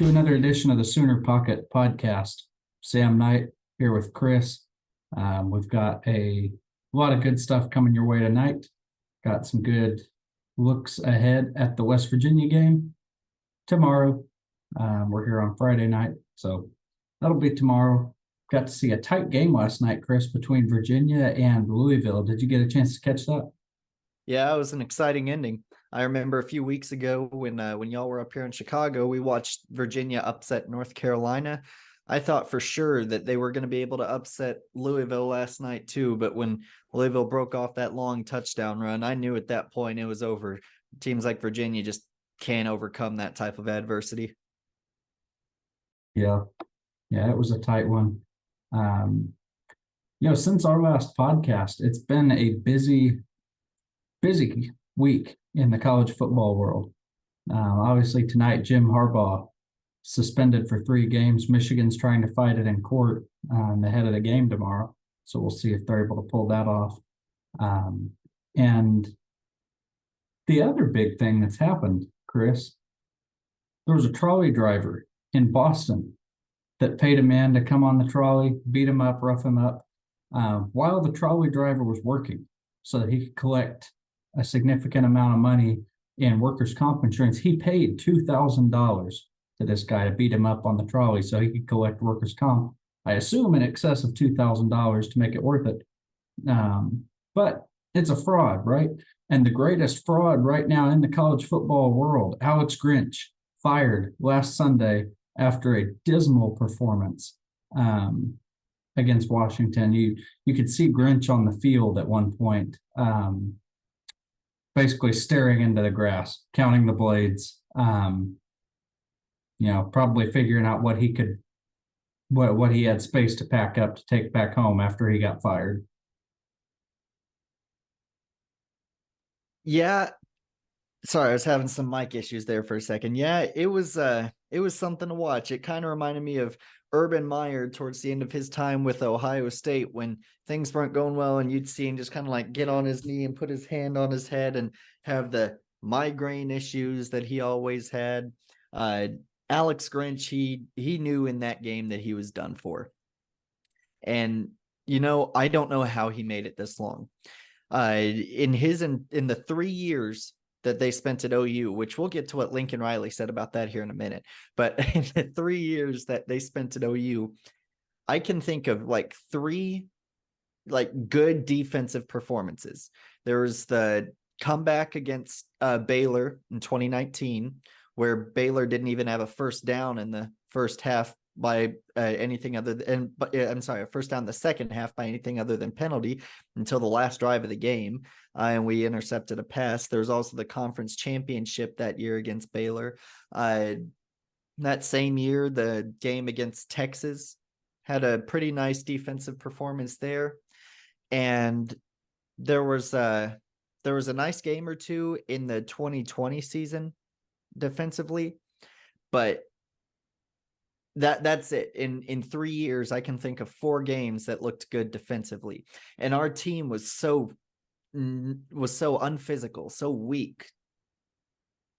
to another edition of the Sooner Pocket Podcast. Sam Knight here with Chris. We've got a lot of good stuff coming your way tonight. Got some good looks ahead at the West Virginia game tomorrow. We're here on Friday night, so that'll be tomorrow. Got to see a tight game last night, Chris, between Virginia and Louisville. Did you get a chance to catch that? Yeah, it was an exciting ending. I remember a few weeks ago when y'all were up here in Chicago, we watched Virginia upset North Carolina. I thought for sure that they were going to be able to upset Louisville last night too, but when Louisville broke off that long touchdown run, I knew at that point it was over. Teams like Virginia just can't overcome that type of adversity. Yeah, it was a tight one. Since our last podcast, it's been a busy week in the college football world. Obviously, tonight, Jim Harbaugh suspended for 3 games. Michigan's trying to fight it in court ahead of the game tomorrow. So we'll see if they're able to pull that off. And the other big thing that's happened, Chris, there was a trolley driver in Boston that paid a man to come on the trolley, beat him up, rough him up, while the trolley driver was working so that he could collect a significant amount of money in workers' comp insurance. He paid $2,000 to this guy to beat him up on the trolley so he could collect workers' comp. I assume in excess of $2,000 to make it worth it. But it's a fraud, right? And the greatest fraud right now in the college football world, Alex Grinch, fired last Sunday after a dismal performance against Washington. You could see Grinch on the field at one point, basically staring into the grass, counting the blades, probably figuring out what he had space to pack up to take back home after he got fired. Yeah. Sorry, I was having some mic issues there for a second. Yeah, it was something to watch. It kind of reminded me of Urban Meyer towards the end of his time with Ohio State when things weren't going well, and you'd see him just kind of like get on his knee and put his hand on his head and have the migraine issues that he always had. Alex Grinch, he knew in that game that he was done for. And, I don't know how he made it this long. In the 3 years that they spent at OU, which we'll get to what Lincoln Riley said about that here in a minute. But in the 3 years that they spent at OU, I can think of like 3 good defensive performances. There was the comeback against Baylor in 2019, where Baylor didn't even have a first down in the first half by anything other than, a first down the second half by anything other than penalty until the last drive of the game. And we intercepted a pass. There was also the conference championship that year against Baylor. That same year, the game against Texas had a pretty nice defensive performance there. And there was a nice game or two in the 2020 season defensively, but that's it. In 3 years, I can think of 4 games that looked good defensively, and our team was so unphysical, so weak.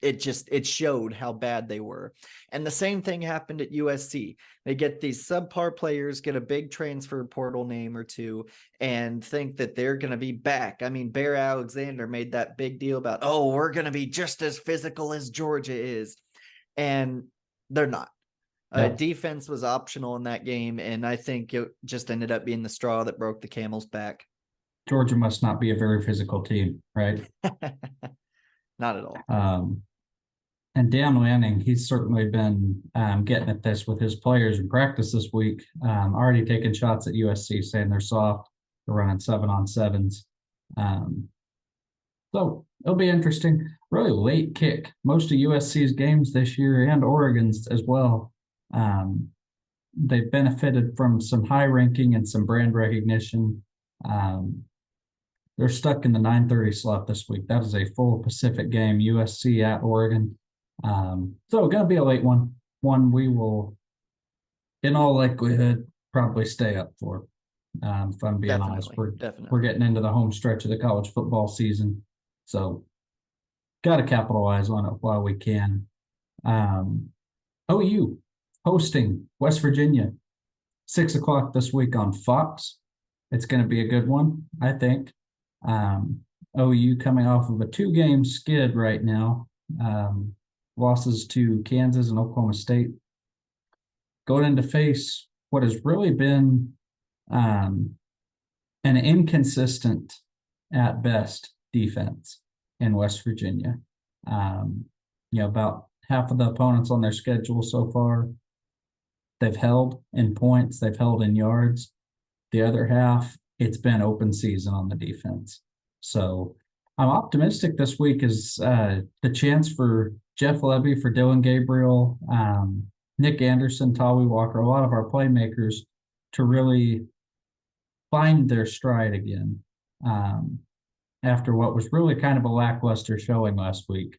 It showed how bad they were. And the same thing happened at USC. They get these subpar players, get a big transfer portal name or two, and think that they're going to be back. I mean, Bear Alexander made that big deal about, we're going to be just as physical as Georgia is. And they're not. Yeah. Defense was optional in that game, and I think it just ended up being the straw that broke the camel's back. Georgia must not be a very physical team, right? Not at all. And Dan Lanning, he's certainly been getting at this with his players in practice this week. Already taking shots at USC, saying they're soft. They're running 7-on-7s. So it'll be interesting. Really late kick. Most of USC's games this year and Oregon's as well. They've benefited from some high ranking and some brand recognition. They're stuck in the 9:30 slot this week. That is a full Pacific game, USC at Oregon. So going to be a late one. One we will, in all likelihood, probably stay up for. If I'm being honest, we're getting into the home stretch of the college football season. So got to capitalize on it while we can. OU hosting West Virginia, 6 o'clock this week on Fox. It's going to be a good one, I think. OU coming off of a 2-game skid right now. Losses to Kansas and Oklahoma State. Going in to face what has really been an inconsistent at best defense in West Virginia. About half of the opponents on their schedule so far, they've held in points, they've held in yards. The other half, it's been open season on the defense. So I'm optimistic this week is the chance for Jeff Levy, for Dylan Gabriel, Nick Anderson, Tawi Walker, a lot of our playmakers to really find their stride again after what was really kind of a lackluster showing last week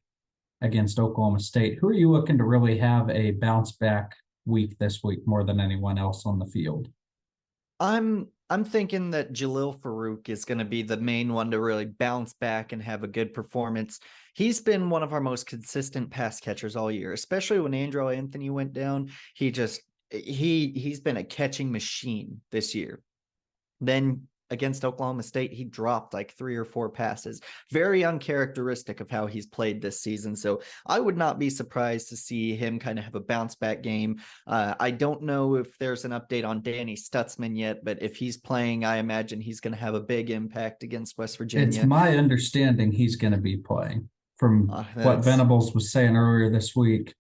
against Oklahoma State. Who are you looking to really have a bounce back week this week more than anyone else on the field? I'm thinking that Jalil Farouk is going to be the main one to really bounce back and have a good performance. He's been one of our most consistent pass catchers all year, especially when Andrew Anthony went down. He's been a catching machine this year. Then against Oklahoma State, he dropped like 3 or 4 passes. Very uncharacteristic of how he's played this season. So I would not be surprised to see him kind of have a bounce back game. I don't know if there's an update on Danny Stutzman yet, but if he's playing, I imagine he's going to have a big impact against West Virginia. It's my understanding he's going to be playing from what Venables was saying earlier this week.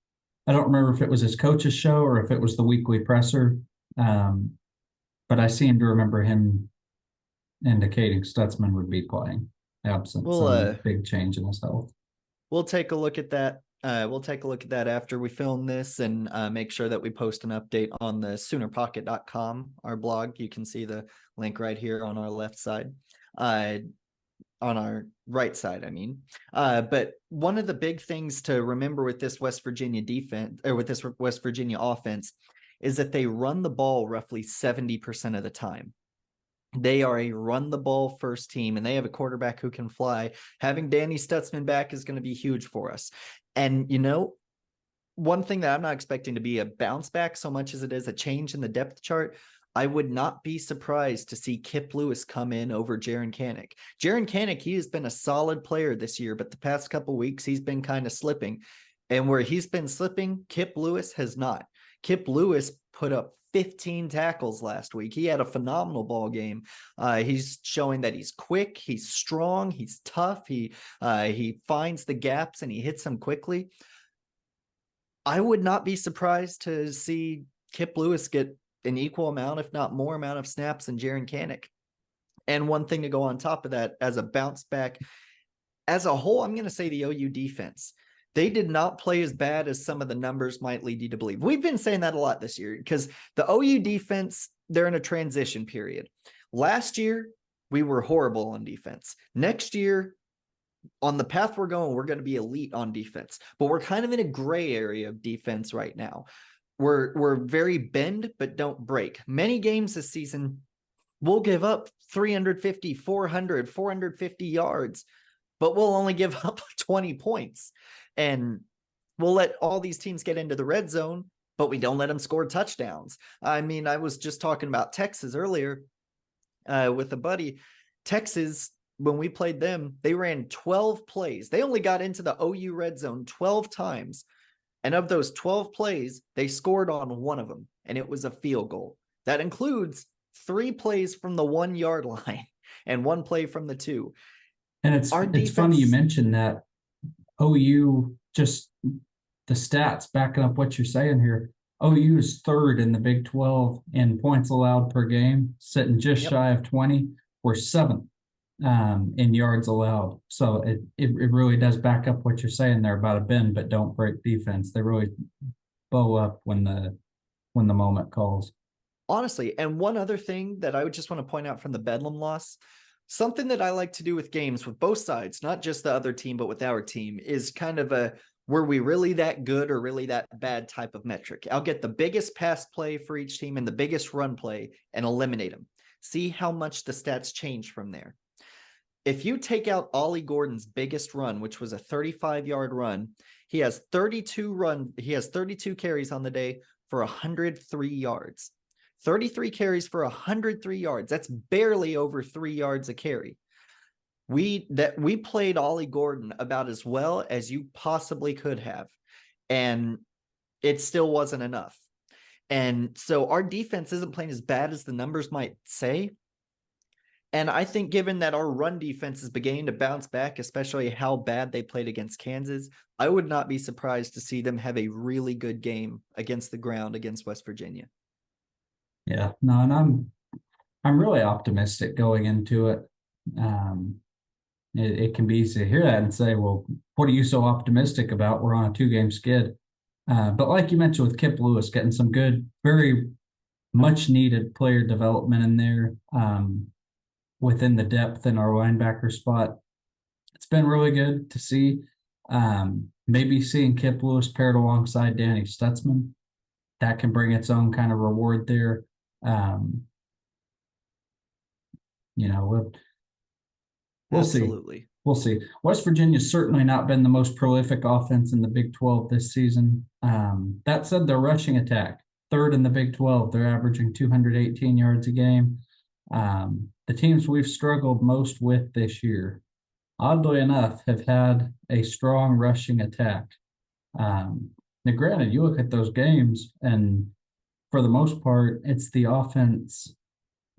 I don't remember if it was his coach's show or if it was the weekly presser. But I seem to remember him indicating Stutzman would be playing, absent some big change in his health. We'll take a look at that. We'll take a look at that after we film this and make sure that we post an update on the Soonerpocket.com, our blog. You can see the link right here on our left side, on our right side, I mean. But one of the big things to remember with this West Virginia defense, or with this West Virginia offense, is that they run the ball roughly 70% of the time. They are a run the ball first team, and they have a quarterback who can fly. Having Danny Stutzman back is going to be huge for us. And, one thing that I'm not expecting to be a bounce back so much as it is a change in the depth chart, I would not be surprised to see Kip Lewis come in over Jaren Kanak. Jaren Kanak, he has been a solid player this year, but the past couple weeks he's been kind of slipping. And where he's been slipping, Kip Lewis has not. Kip Lewis put up 15 tackles last week. He had a phenomenal ball game. He's showing that he's quick, he's strong, he's tough. He finds the gaps and he hits them quickly. I would not be surprised to see Kip Lewis get an equal amount, if not more amount of snaps than Jaren Kanak. And one thing to go on top of that, as a bounce back, as a whole, I'm going to say the OU defense. They did not play as bad as some of the numbers might lead you to believe. We've been saying that a lot this year because the OU defense, they're in a transition period. Last year, we were horrible on defense. Next year, on the path we're going, we're going to be elite on defense. But we're kind of in a gray area of defense right now. We're very bend, but don't break. Many games this season, we'll give up 350, 400, 450 yards, but we'll only give up 20 points. And we'll let all these teams get into the red zone, but we don't let them score touchdowns. I mean, I was just talking about Texas earlier with a buddy. Texas, when we played them, they ran 12 plays. They only got into the OU red zone 12 times. And of those 12 plays, they scored on one of them, and it was a field goal. That includes 3 plays from the 1-yard line and 1 play from the 2. And it's funny you mentioned that. OU, just the stats backing up what you're saying here. OU is 3rd in the Big 12 in points allowed per game, sitting just shy of 20. We're 7th in yards allowed. So it really does back up what you're saying there about a bend but don't break defense. They really bow up when the moment calls. Honestly, and one other thing that I would just want to point out from the Bedlam loss, something that I like to do with games with both sides, not just the other team, but with our team, is kind of a, were we really that good or really that bad type of metric. I'll get the biggest pass play for each team and the biggest run play and eliminate them. See how much the stats change from there. If you take out Ollie Gordon's biggest run, which was a 35-yard run, he has 32 carries on the day for 103 yards. 33 carries for 103 yards. That's barely over 3 yards a carry. We played Ollie Gordon about as well as you possibly could have, and it still wasn't enough. And so our defense isn't playing as bad as the numbers might say. And I think given that our run defense is beginning to bounce back, especially how bad they played against Kansas, I would not be surprised to see them have a really good game against the ground against West Virginia. Yeah, no, and I'm really optimistic going into it. Um, it can be easy to hear that and say, well, what are you so optimistic about? We're on a 2-game skid. But like you mentioned with Kip Lewis, getting some good, very much needed player development in there within the depth in our linebacker spot. It's been really good to see. Maybe seeing Kip Lewis paired alongside Danny Stutzman, that can bring its own kind of reward there. Um, we'll see. Absolutely. We'll see. West Virginia's certainly not been the most prolific offense in the Big 12 this season. That said, their rushing attack, third in the Big 12. They're averaging 218 yards a game. The teams we've struggled most with this year, oddly enough, have had a strong rushing attack. Now, granted, you look at those games, and for the most part, it's the offense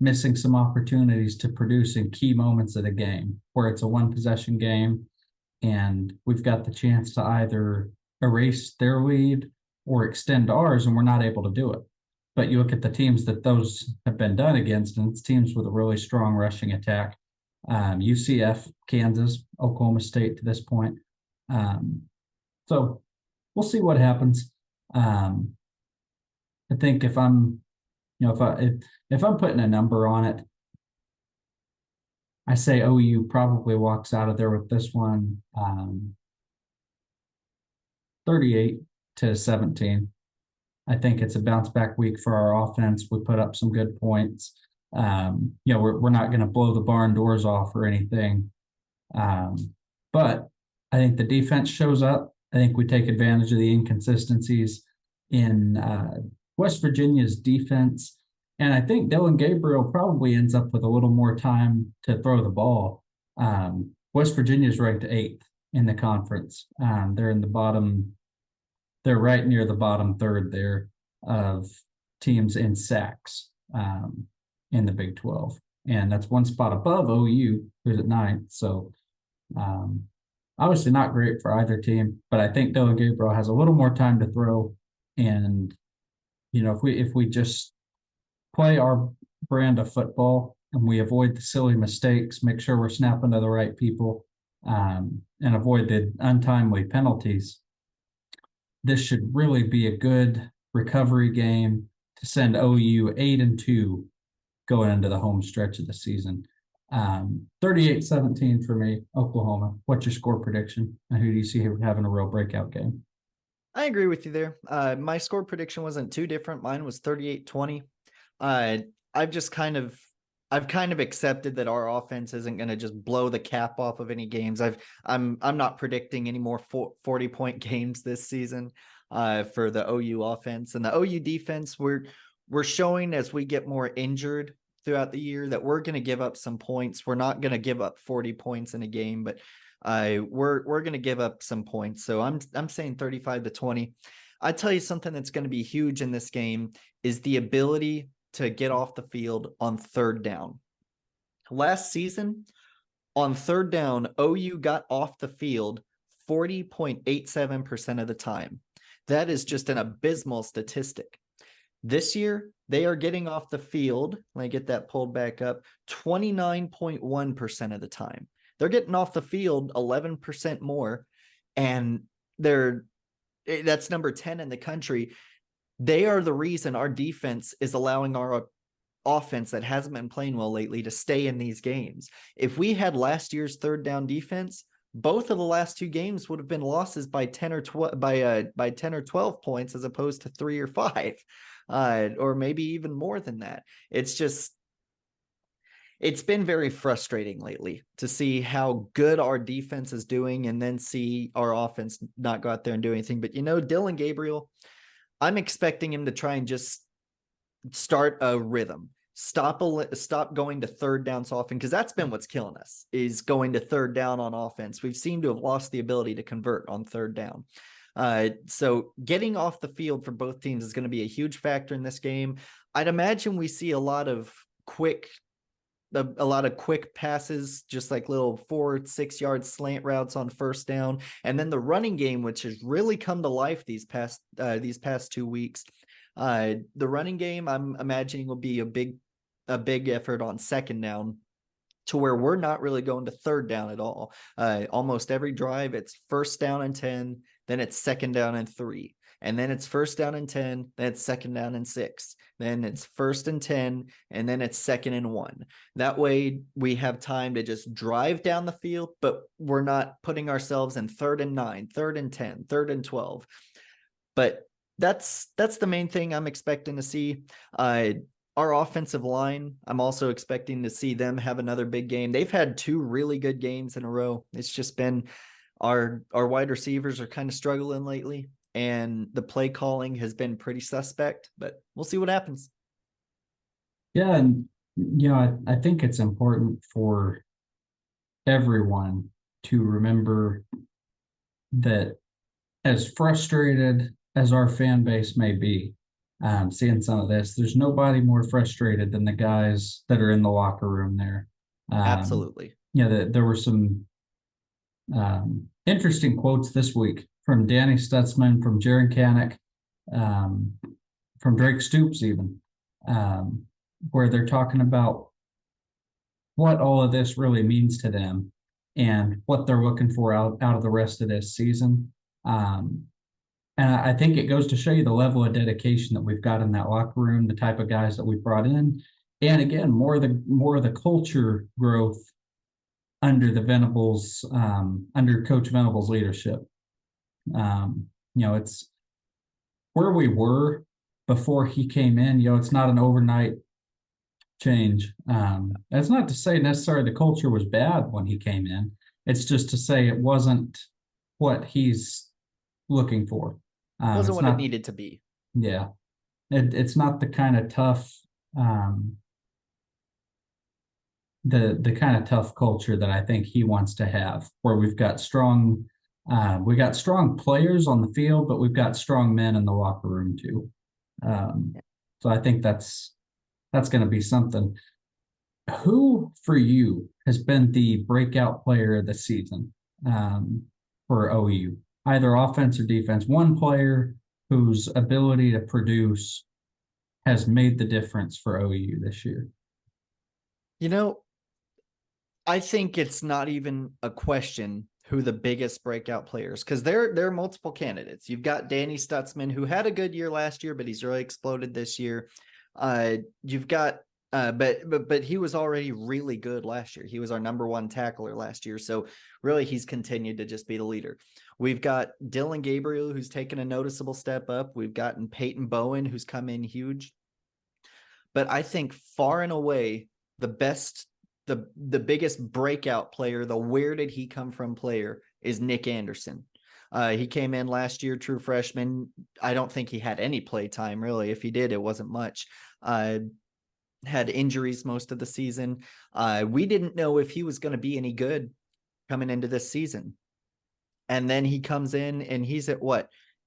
missing some opportunities to produce in key moments of the game where it's a one possession game and we've got the chance to either erase their lead or extend ours, and we're not able to do it. But you look at the teams that those have been done against, and it's teams with a really strong rushing attack. UCF, Kansas, Oklahoma State to this point. So we'll see what happens. I think if I'm putting a number on it, I say OU probably walks out of there with this one 38-17. I think it's a bounce back week for our offense. We put up some good points. We're not going to blow the barn doors off or anything. But I think the defense shows up. I think we take advantage of the inconsistencies in West Virginia's defense. And I think Dillon Gabriel probably ends up with a little more time to throw the ball. West Virginia is ranked 8th in the conference. They're in the bottom. They're right near the bottom third there of teams in sacks in the Big 12. And that's one spot above OU, who's at 9th. So obviously not great for either team, but I think Dillon Gabriel has a little more time to throw. And, if we just play our brand of football and we avoid the silly mistakes, make sure we're snapping to the right people, and avoid the untimely penalties, this should really be a good recovery game to send OU 8-2 going into the home stretch of the season. 38-17 for me, Oklahoma. What's your score prediction? And who do you see having a real breakout game? I agree with you there. My score prediction wasn't too different. Mine was 38-20. I've kind of accepted that our offense isn't going to just blow the cap off of any games. I'm not predicting any more 40-point games this season for the OU offense. And the OU defense, we're showing as we get more injured throughout the year that we're going to give up some points. We're not going to give up 40 points in a game, but we're going to give up some points. So I'm saying 35-20. I tell you something that's going to be huge in this game is the ability to get off the field on third down. Last season, on third down, OU got off the field 40.87% of the time. That is just an abysmal statistic. This year, they are getting off the field, let me get that pulled back up, 29.1% of the time. They're getting off the field 11% more, and that's number 10 in the country. They are the reason our defense is allowing our offense that hasn't been playing well lately to stay in these games. If we had last year's third down defense, both of the last 2 games would have been losses by 10 or 12 by 10 or 12 points as opposed to 3 or 5, or maybe even more than that. It's just it's been very frustrating lately to see how good our defense is doing and then see our offense not go out there and do anything. But Dylan Gabriel, I'm expecting him to try and just start a rhythm. Stop going to third down so often, because that's been what's killing us, is going to third down on offense. We've seemed to have lost the ability to convert on third down. So getting off the field for both teams is going to be a huge factor in this game. I'd imagine we see a lot of quick passes, just like little 4-6 yard slant routes on first down. And then the running game, which has really come to life these past 2 weeks. The running game, I'm imagining, will be a big effort on second down, to where we're not really going to third down at all. Almost every drive, it's first down and 10, then it's second down and 3. And then it's first down and 10, then it's second down and 6. Then it's first and 10, and then it's second and 1. That way we have time to just drive down the field, but we're not putting ourselves in 3rd and 9, 3rd and 10, 3rd and 12. But that's the main thing I'm expecting to see. Our offensive line, I'm also expecting to see them have another big game. They've had 2 really good games in a row. It's just been our wide receivers are kind of struggling lately, and the play calling has been pretty suspect, but we'll see what happens. Yeah, and I think it's important for everyone to remember that, as frustrated as our fan base may be, seeing some of this, there's nobody more frustrated than the guys that are in the locker room there. Absolutely. There were some interesting quotes this week from Danny Stutzman, from Jaron Kanak, from Drake Stoops even, where they're talking about what all of this really means to them and what they're looking for out of the rest of this season. And I think it goes to show you the level of dedication that we've got in that locker room, the type of guys that we've brought in, and again, more of the culture growth under the Venables, under Coach Venables' leadership. It's where we were before he came in. It's not an overnight change. That's not to say necessarily the culture was bad when he came in. It's just to say it wasn't what he's looking for. Wasn't what it needed to be. Yeah. It's not the kind of tough, the kind of tough culture that I think he wants to have, where we've got strong players on the field, but we've got strong men in the locker room too. So I think that's going to be something. Who for you has been the breakout player of the season, for OU? Either offense or defense, one player whose ability to produce has made the difference for OU this year? I think it's not even a question who the biggest breakout players, because there are multiple candidates. You've got Danny Stutzman, who had a good year last year, but he's really exploded this year. You've got but he was already really good last year. He was our number 1 tackler last year. So really he's continued to just be the leader. We've got Dylan Gabriel, who's taken a noticeable step up. We've gotten Peyton Bowen, who's come in huge. But I think far and away the best, the biggest breakout player, the where did he come from player, is Nick Anderson. He came in last year, true freshman. I don't think he had any play time, really. If he did, it wasn't much. Had injuries most of the season. We didn't know if he was going to be any good coming into this season. And then he comes in and he's at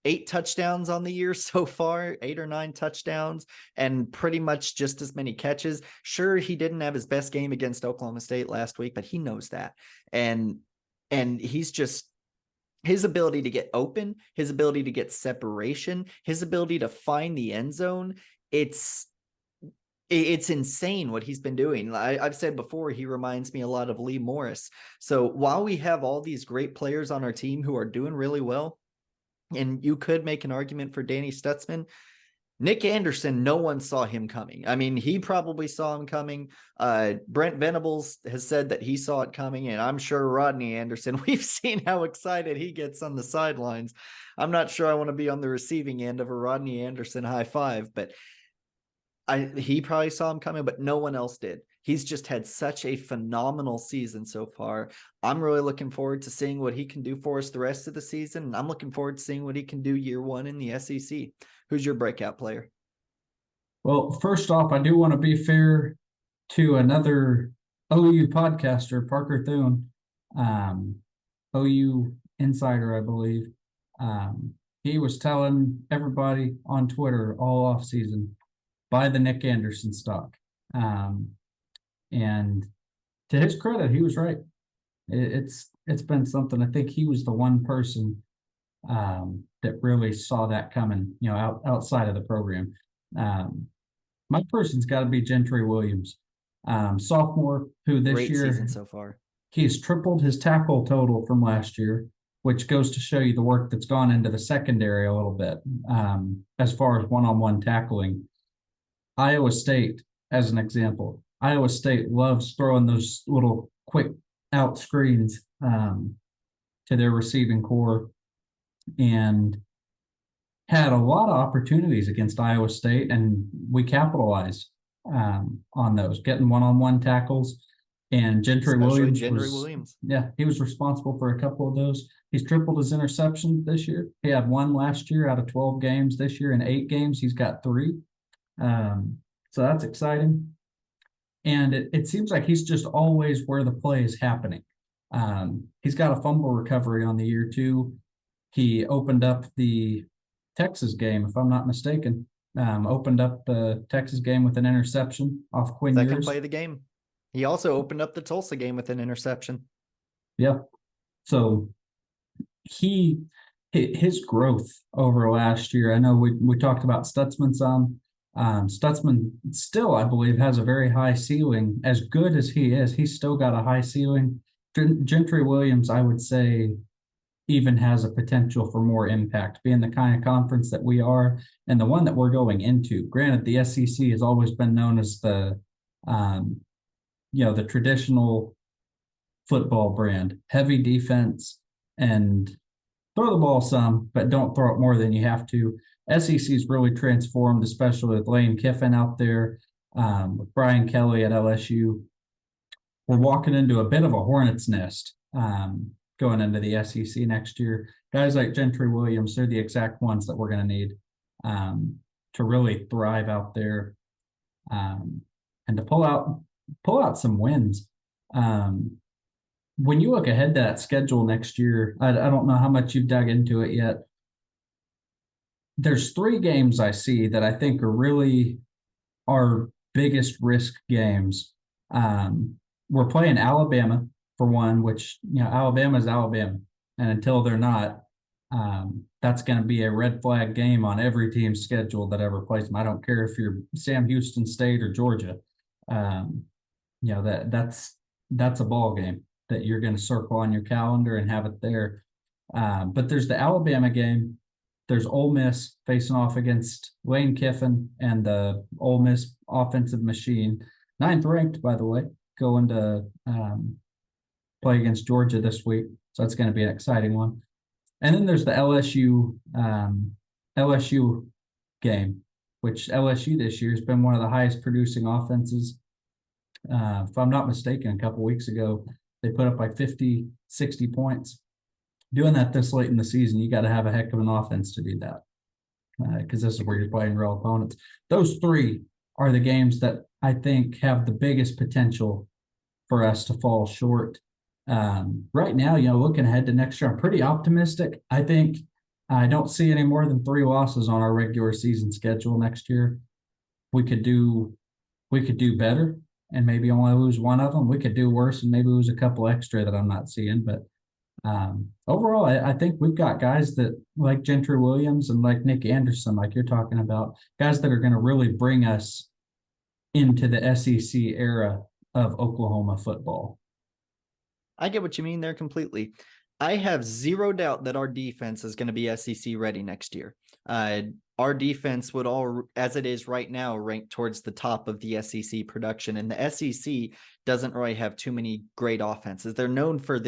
8 touchdowns on the year so far, 8 or 9 touchdowns, and pretty much just as many catches. Sure, he didn't have his best game against Oklahoma State last week, but he knows that. And he's just, his ability to get open, his ability to get separation, his ability to find the end zone, it's insane what he's been doing. I've said before, he reminds me a lot of Lee Morris. So while we have all these great players on our team who are doing really well, and you could make an argument for Danny Stutzman, Nick Anderson, no one saw him coming. I mean, he probably saw him coming. Brent Venables has said that he saw it coming, and I'm sure Rodney Anderson, we've seen how excited he gets on the sidelines. I'm not sure I want to be on the receiving end of a Rodney Anderson high five, but he probably saw him coming, but no one else did. He's just had such a phenomenal season so far. I'm really looking forward to seeing what he can do for us the rest of the season. And I'm looking forward to seeing what he can do year one in the SEC. Who's your breakout player? Well, first off, I do want to be fair to another OU podcaster, Parker Thune, OU insider, I believe. He was telling everybody on Twitter all off season, buy the Nick Anderson stock. And to his credit, he was right. It's been something. I think he was the one person that really saw that coming, outside of the program. My person's got to be Gentry Williams, sophomore, who this Great year season so far. he's tripled his tackle total from last year, which goes to show you the work that's gone into the secondary a little bit, as far as one-on-one tackling. Iowa State, as an example, Iowa State loves throwing those little quick out screens to their receiving core, and had a lot of opportunities against Iowa State, and we capitalized on those, getting one-on-one tackles. And Gentry Williams he was responsible for a couple of those. He's tripled his interception this year. He had one last year out of 12 games. This year in 8 games, he's got 3. So that's exciting. And it seems like he's just always where the play is happening. He's got a fumble recovery on the year too. He opened up the Texas game, if I'm not mistaken. Opened up the Texas game with an interception off Quinn Second Ewers. play of the game. He also opened up the Tulsa game with an interception. Yeah. So his growth over last year, I know we talked about Stutzman some. Stutzman still, I believe, has a very high ceiling. As good as he is, he's still got a high ceiling. Gentry Williams, I would say, even has a potential for more impact, being the kind of conference that we are and the one that we're going into. Granted, the SEC has always been known as the traditional football brand, heavy defense and throw the ball some, but don't throw it more than you have to. SEC's really transformed, especially with Lane Kiffin out there, with Brian Kelly at LSU. We're walking into a bit of a hornet's nest going into the SEC next year. Guys like Gentry Williams, they're the exact ones that we're going to need to really thrive out there and to pull out some wins. When you look ahead to that schedule next year, I don't know how much you've dug into it yet. There's 3 games I see that I think are really our biggest risk games. We're playing Alabama for one, which, Alabama is Alabama. And until they're not, that's going to be a red flag game on every team's schedule that ever plays them. I don't care if you're Sam Houston State or Georgia. That's a ball game that you're going to circle on your calendar and have it there. But there's the Alabama game. There's Ole Miss facing off against Lane Kiffin and the Ole Miss offensive machine. 9th ranked, by the way, going to play against Georgia this week. So that's going to be an exciting one. And then there's the LSU game, which LSU this year has been one of the highest producing offenses. If I'm not mistaken, a couple weeks ago, they put up like 50, 60 points. Doing that this late in the season, you got to have a heck of an offense to do that, because this is where you're playing real opponents. Those 3 are the games that I think have the biggest potential for us to fall short. Right now, looking ahead to next year, I'm pretty optimistic. I think I don't see any more than 3 losses on our regular season schedule next year. We could do better and maybe only lose one of them. We could do worse and maybe lose a couple extra that I'm not seeing. But overall, I think we've got guys that like Gentry Williams and like Nick Anderson, like you're talking about, guys that are going to really bring us into the SEC era of Oklahoma football. I get what you mean there completely. I have zero doubt that our defense is going to be SEC ready next year. Our defense would all, as it is right now, rank towards the top of the SEC production. And the SEC doesn't really have too many great offenses. They're known for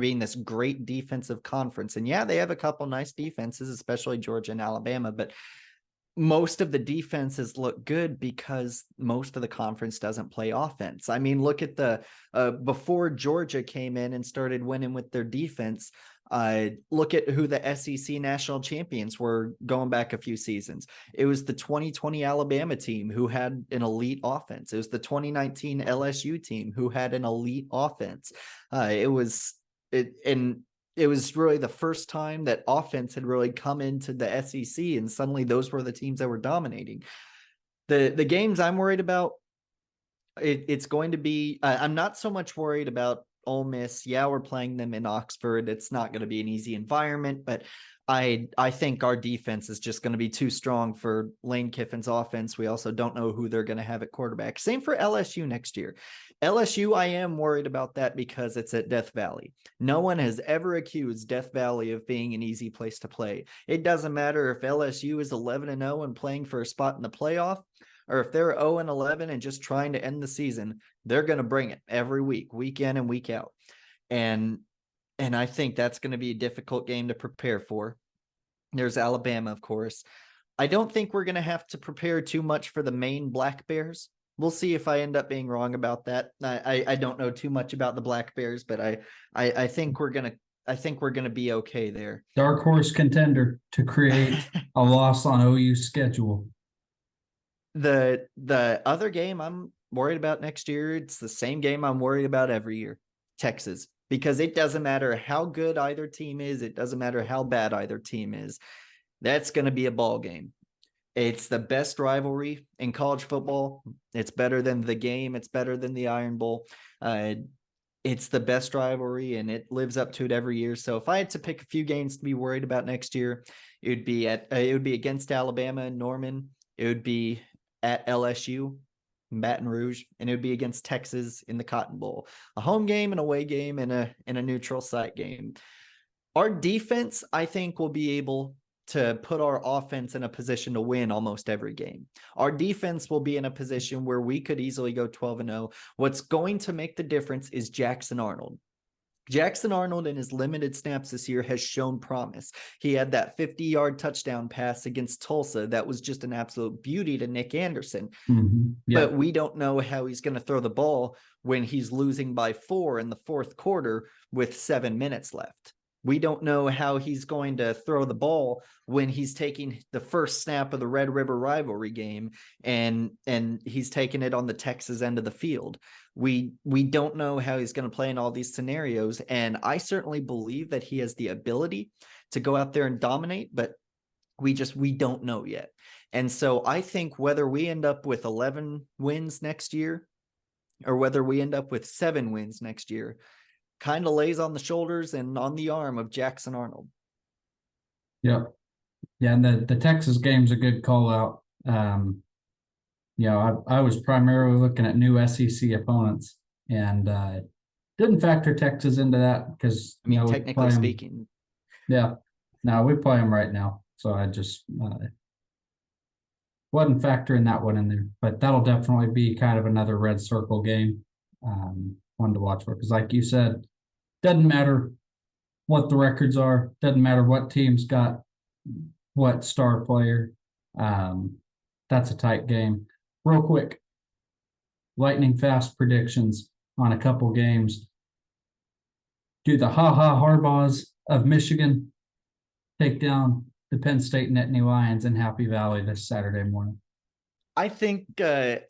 being this great defensive conference. And yeah, they have a couple nice defenses, especially Georgia and Alabama. But most of the defenses look good because most of the conference doesn't play offense. I mean, look at the before Georgia came in and started winning with their defense. Look at who the SEC national champions were going back a few seasons. It was the 2020 Alabama team who had an elite offense. It was the 2019 LSU team who had an elite offense. It was really the first time that offense had really come into the SEC, and suddenly those were the teams that were dominating. The games I'm worried about, it's going to be, I'm not so much worried about Ole Miss. Yeah, we're playing them in Oxford. It's not going to be an easy environment, but I think our defense is just going to be too strong for Lane Kiffin's offense. We also don't know who they're going to have at quarterback. Same for LSU next year. LSU, I am worried about that because it's at Death Valley. No one has ever accused Death Valley of being an easy place to play. It doesn't matter if LSU is 11-0 and playing for a spot in the playoff, or if they're 0-11 and just trying to end the season. They're going to bring it every week, week in and week out. And I think that's going to be a difficult game to prepare for. There's Alabama, of course. I don't think we're going to have to prepare too much for the Maine Black Bears. We'll see if I end up being wrong about that. I don't know too much about the Black Bears, but I think we're gonna be okay there. Dark horse contender to create a loss on OU's schedule. The other game I'm worried about next year, it's the same game I'm worried about every year, Texas. Because it doesn't matter how good either team is, it doesn't matter how bad either team is. That's going to be a ball game. It's the best rivalry in college football. It's better than the game. It's better than the Iron Bowl. It's the best rivalry, and it lives up to it every year. So if I had to pick a few games to be worried about next year, it would be against Alabama and Norman. It would be at LSU, Baton Rouge, and it would be against Texas in the Cotton Bowl. A home game, an away game, and a neutral site game. Our defense, I think, will be able to put our offense in a position to win almost every game. Our defense will be in a position where we could easily go 12-0. What's going to make the difference is Jackson Arnold. Jackson Arnold in his limited snaps this year has shown promise. He had that 50-yard touchdown pass against Tulsa that was just an absolute beauty to Nick Anderson. Mm-hmm. Yep. But we don't know how he's going to throw the ball when he's losing by 4 in the fourth quarter with 7 minutes left. We don't know how he's going to throw the ball when he's taking the first snap of the Red River rivalry game and he's taking it on the Texas end of the field. We don't know how he's going to play in all these scenarios. And I certainly believe that he has the ability to go out there and dominate, but we don't know yet. And so I think whether we end up with 11 wins next year or whether we end up with 7 wins next year kind of lays on the shoulders and on the arm of Jackson Arnold. Yep. Yeah, and the Texas game's a good call out. I was primarily looking at new SEC opponents and didn't factor Texas into that because technically speaking. Yeah. No, we play them right now. So I just wasn't factoring that one in there. But that'll definitely be kind of another red circle game. One to watch for, because like you said, doesn't matter what the records are, doesn't matter what team's got what star player. That's a tight game. Real quick, lightning fast predictions on a couple games. Do the Harbaughs of Michigan take down the Penn State Nittany Lions in Happy Valley this Saturday morning? I think Michigan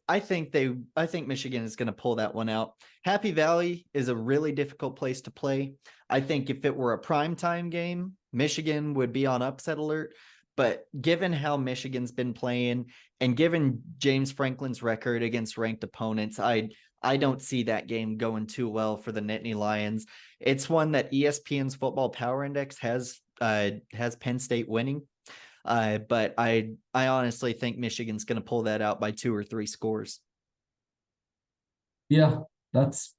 is going to pull that one out. Happy Valley is a really difficult place to play. I think if it were a primetime game, Michigan would be on upset alert. But given how Michigan's been playing and given James Franklin's record against ranked opponents, I don't see that game going too well for the Nittany Lions. It's one that ESPN's Football Power Index has Penn State winning. But I honestly think Michigan's going to pull that out by 2 or 3 scores. Yeah, that's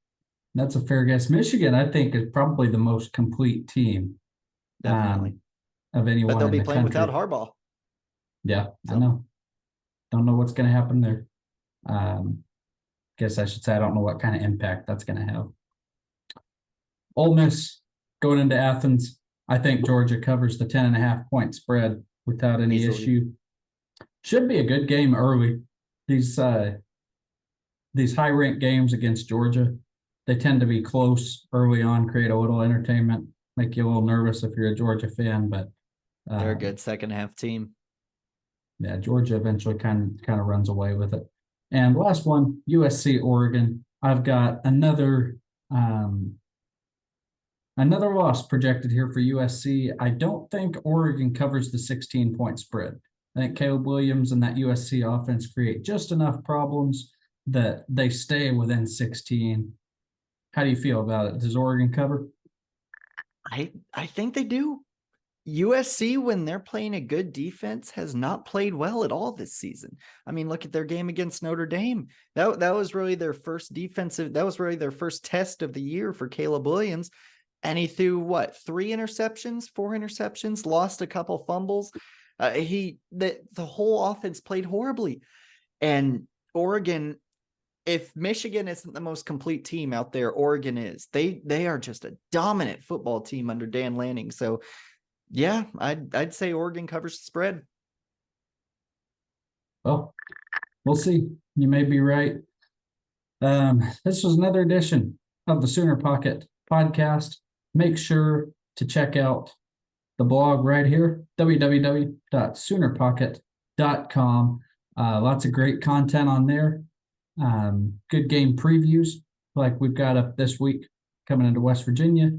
a fair guess. Michigan, I think, is probably the most complete team. Definitely. Of anyone. But they'll be playing country. without Harbaugh. Yeah, so. I know. Don't know what's going to happen there. Guess I should say I don't know what kind of impact that's going to have. Ole Miss going into Athens. I think Georgia covers the 10.5 point spread without any issue. Should be a good game early. These high ranked games against Georgia, they tend to be close early on, create a little entertainment, make you a little nervous if you're a Georgia fan, but They're a good second half team. yeah, Georgia eventually kind of runs away with it. And last one, USC Oregon. I've got another loss projected here for USC. I don't think Oregon covers the 16-point spread. I think Caleb Williams and that USC offense create just enough problems that they stay within 16. How do you feel about it? Does Oregon cover? I think they do. USC, when they're playing a good defense, has not played well at all this season. I mean, look at their game against Notre Dame. That was really their first defensive. That was really their first test of the year for Caleb Williams. And he threw what, 4 interceptions, lost a couple fumbles. The whole offense played horribly. And Oregon, if Michigan isn't the most complete team out there, Oregon is. They are just a dominant football team under Dan Lanning. So yeah, I'd say Oregon covers the spread. Well, we'll see. You may be right. This was another edition of the Sooner Pocket podcast. Make sure to check out the blog right here, www.soonerpocket.com. Lots of great content on there. Good game previews like we've got up this week coming into West Virginia,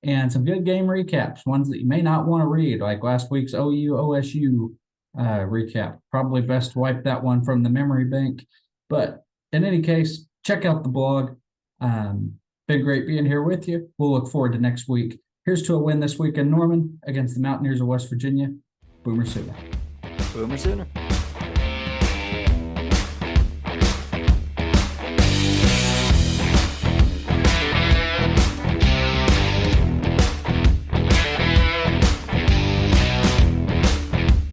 and some good game recaps, ones that you may not want to read, like last week's OU-OSU recap. Probably best to wipe that one from the memory bank. But in any case, check out the blog. Been great being here with you. We'll look forward to next week. Here's to a win this week in Norman against the Mountaineers of West Virginia. Boomer Sooner. Boomer Sooner.